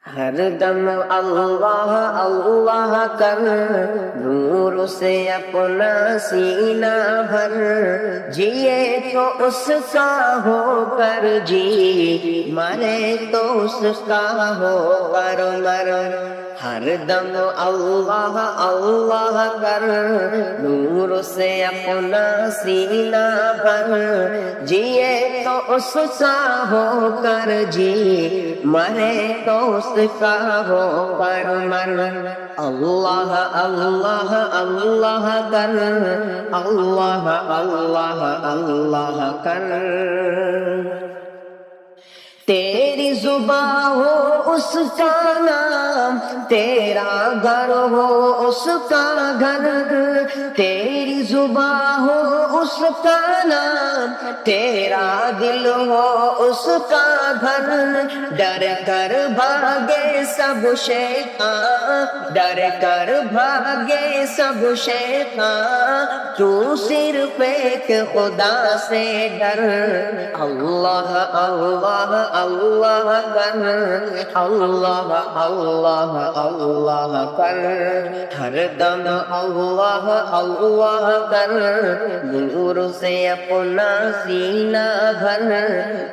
ہر دم اللہ اللہ کر، نور سے اپنا سینہ بھر، جیے تو اس کا ہو کر جی، مرے تو اس کا ہو کر مر۔ ہر دم اللہ اللہ کر، نور سے اپنا سینہ بھر، جیے تو اس کا ہو کر جی، مرے تو اس کا ہو کر مر۔ اللہ اللہ اللہ کر، اللہ اللہ اللہ کر۔ تیری زباں ہو اس کا نام، تیرا گھر ہو اس کا گھر، تیری زباں ہو اس کا نام، تیرا دل ہو اس کا گھر۔ ڈر کر بھاگے سب شیطان، ڈر کر بھاگے سب شیطان، تو صرف ایک خدا سے ڈر۔ اللہ اللہ اللہ کر، اللہ اللہ اللہ کر۔ ہر دم اللہ اللہ کر، نور سے اپنا سینہ بھر،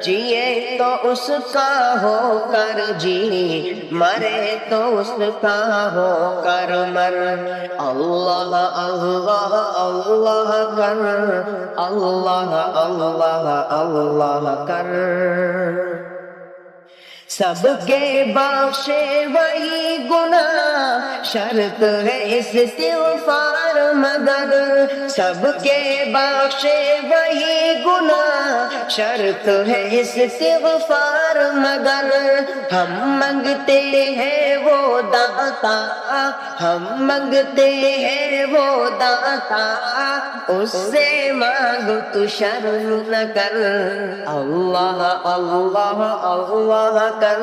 جیے تو اس کا ہو کر جی، مرے تو اس کا ہو کر مر۔ اللہ اللہ اللہ کر، اللہ اللہ اللہ کر۔ سب کے بخشے وہی گناہ، شرط ہے استغفار مگر، سب کے بخشے وہی گناہ، شرط ہے استغفار مگر۔ ہم منگتے ہیں وہ داتا، ہم منگتے ہیں وہ داتا، اس سے مانگ تو شرم نہ کر۔ اللہ اللہ اللہ کر،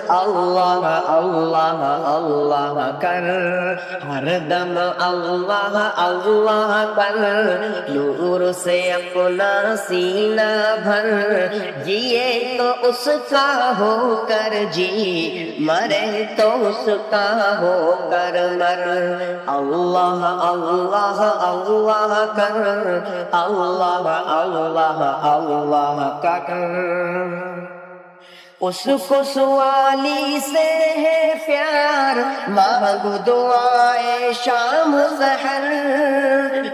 اللہ اللہ اللہ کر۔ ہر دم اللہ اللہ کر، نور سے اپنا سینہ بھر، جیے تو اس کا ہو کر جی، مرے تو اس کا ہو کر مر۔ اللہ اللہ اللہ کر، اللہ اللہ اللہ کر۔ اس کو سوالی سے ہے پیار، مانگو دعائے شام سحر،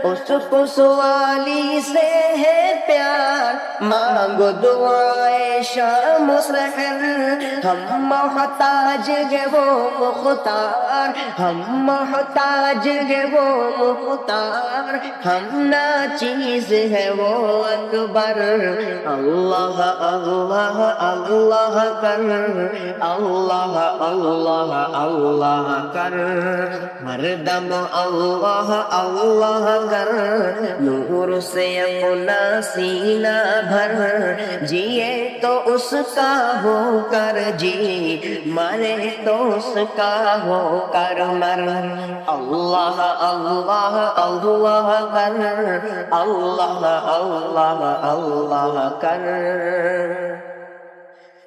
اس کو سوالی سے ہے پیار، مانگو دعائے شام سحر۔ ہم محتاج ہے وہ مختار، ہم محتاج ہے وہ مختار، ہم ناچیز ہے وہ اکبر۔ اللہ اللہ اللہ کر، اللہ اللہ اللہ کر۔ ہر دم اللہ اللہ کر، نور سے اپنا سینہ بھر، جیے تو اس کا ہو کر جی، مرے تو اس کا ہو کر مر۔ اللہ اللہ اللہ کر، اللہ اللہ اللہ کر۔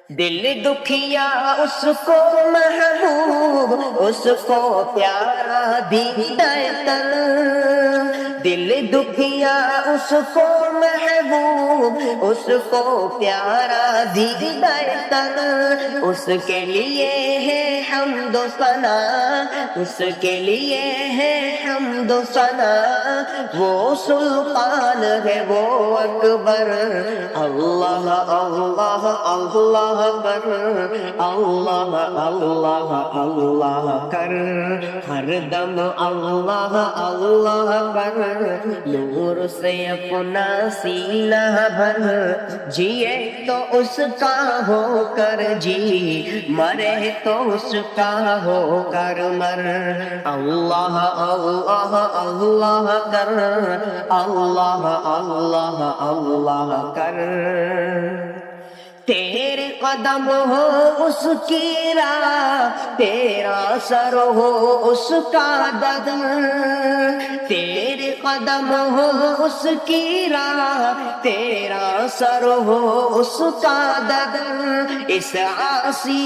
دل دکھیا اس کو محبوب، اس کو پیارا دیدہ تن، دل دکھیا اس کو محبوب، اس کو پیارا دیدہ تن، اس کے لیے ہے حمد و ثنا، اس کے لیے ہے حمد و ثنا، وہ سلطان ہے وہ اکبر۔ اللہ اللہ اللہ کر، اللہ اللہ اللہ کر۔ ہر دم اللہ اللہ کر، نور سے اپنا سینہ بھر، جیے تو اس کا ہو کر جی، مرے تو اس کا ہو کر مر۔ اللہ اللہ اللہ کر، اللہ اللہ اللہ کر۔ تیرے قدم ہو اس کی راہ، تیرا سر ہو اس کا دد، تیرے قدم ہو اس کی راہ، تیرا سر ہو اس کا دد، اس عاصی